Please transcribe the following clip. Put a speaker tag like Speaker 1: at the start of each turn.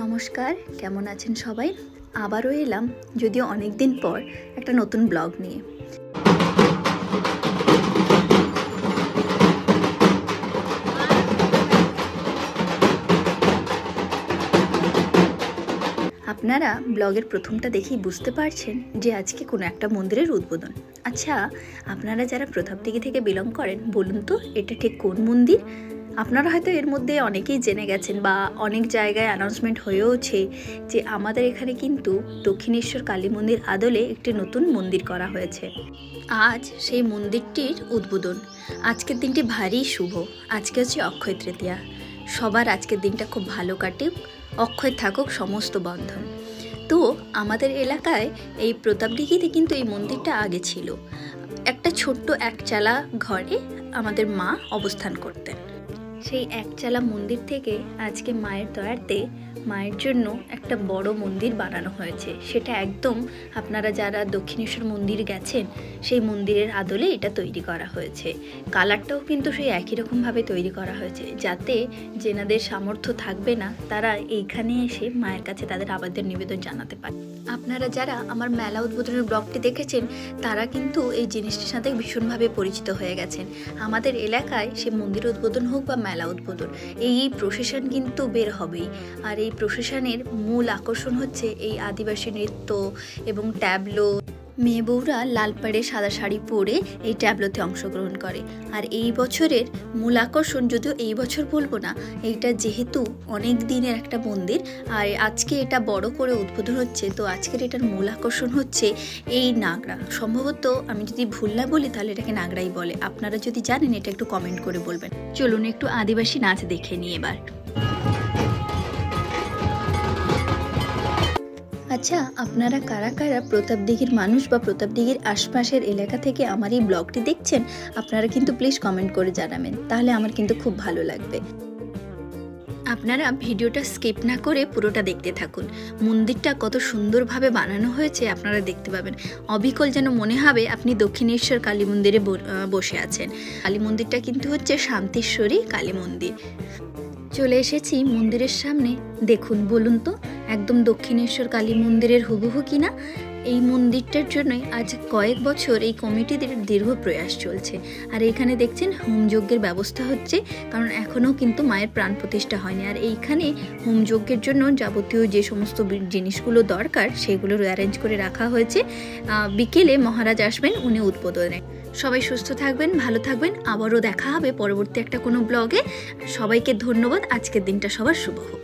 Speaker 1: নমস্কার, কেমন আছেন সবাই? আবারও এলাম, যদিও অনেক দিন পর, একটা নতুন ব্লগ নিয়ে। আপনারা ব্লগের প্রথমটা দেখেই বুঝতে পারছেন যে আজকে কোনো একটা মন্দিরের উদ্বোধন। আচ্ছা, আপনারা যারা প্রতাপদিঘি থেকে বিলং করেন, বলুন তো এটা ঠিক কোন মন্দির? আপনারা হয়তো এর মধ্যে অনেকেই জেনে গেছেন বা অনেক জায়গায় অ্যানাউন্সমেন্ট হয়েওছে যে আমাদের এখানে কিন্তু দক্ষিণেশ্বর কালী মন্দির আদলে একটি নতুন মন্দির করা হয়েছে। আজ সেই মন্দিরটির উদ্বোধন। আজকের দিনটি ভারী শুভ। আজকে হচ্ছে অক্ষয় তৃতীয়া। সবার আজকের দিনটা খুব ভালো কাটুক, অক্ষয় থাকুক সমস্ত বন্ধন। তো আমাদের এলাকায় এই প্রতাপদিঘিতে কিন্তু এই মন্দিরটা আগে ছিল। একটা ছোট্ট একচালা ঘরে আমাদের মা অবস্থান করতেন। সেই একচালা মন্দির থেকে আজকে মায়ের দয়াতে মায়ের জন্য একটা বড় মন্দির বানানো হয়েছে। সেটা একদম আপনারা যারা দক্ষিণেশ্বর মন্দির গেছেন সেই মন্দিরের আদলে এটা তৈরি করা হয়েছে। কালারটাও কিন্তু সেই একই রকমভাবে তৈরি করা হয়েছে, যাতে যেনাদের সামর্থ্য থাকবে না তারা এইখানে এসে মায়ের কাছে তাদের আবেদন নিবেদন জানাতে পারে। আপনারা যারা আমার মেলা উদ্বোধনের ব্লগটি দেখেছেন তারা কিন্তু এই জিনিসটির সাথে ভীষণভাবে পরিচিত হয়ে গেছেন। আমাদের এলাকায় সে মন্দির উদ্বোধন হোক বা মেলা উদ্বোধন, এই প্রসেশন কিন্তু বের হবেই। আর এই প্রসেশনের মূল আকর্ষণ হচ্ছে এই আদিবাসী নৃত্য এবং ট্যাবলো। মেয়ে বউরা লাল পাড়ে সাদা শাড়ি পরে এই ট্যাবলোতে অংশগ্রহণ করে। আর এই বছরের মূল আকর্ষণ, যদিও এই বছর বলবো না, এইটা যেহেতু অনেক দিনের একটা মন্দির আর আজকে এটা বড় করে উদ্বোধন হচ্ছে, তো আজকের এটার মূল আকর্ষণ হচ্ছে এই নাগরা। সম্ভবত আমি যদি ভুল না বলি তাহলে এটাকে নাগরাই বলে। আপনারা যদি জানেন এটা একটু কমেন্ট করে বলবেন। চলুন একটু আদিবাসী নাচ দেখে নিই এবার। আচ্ছা, আপনারা কারা কারা প্রতাপদিঘির মানুষ বা প্রতাপদিঘির আশপাশের এলাকা থেকে আমার এই ব্লগটি দেখছেন, আপনারা কিন্তু প্লিজ কমেন্ট করে জানাবেন, তাহলে আমার কিন্তু খুব ভালো লাগবে। আপনারা ভিডিওটা স্কিপ না করে পুরোটা দেখতে থাকুন। মন্দিরটা কত সুন্দরভাবে বানানো হয়েছে আপনারা দেখতে পাবেন। অবিকল যেন মনে হবে আপনি দক্ষিণেশ্বর কালী মন্দিরে বসে আছেন। কালী মন্দিরটা কিন্তু হচ্ছে শান্তিশ্বরী কালী মন্দির। চলে এসেছি মন্দিরের সামনে। দেখুন, বলুন তো একদম দক্ষিণেশ্বর কালী মন্দিরের হুবহু কিনা? এই মন্দিরটার জন্যই আজ কয়েক বছর এই কমিটিদের দীর্ঘ প্রয়াস চলছে। আর এইখানে দেখছেন হোমযজ্ঞের ব্যবস্থা হচ্ছে, কারণ এখনও কিন্তু মায়ের প্রাণ প্রতিষ্ঠা হয়নি। আর এইখানে হোমযজ্ঞের জন্য যাবতীয় যে সমস্ত জিনিসগুলো দরকার সেগুলো অ্যারেঞ্জ করে রাখা হয়েছে। বিকেলে মহারাজ আসবেন, উনি উদ্বোধনে। সবাই সুস্থ থাকবেন, ভালো থাকবেন। আবারও দেখা হবে পরবর্তী একটা কোনো ব্লগে। সবাইকে ধন্যবাদ। আজকের দিনটা সবার শুভ হোক।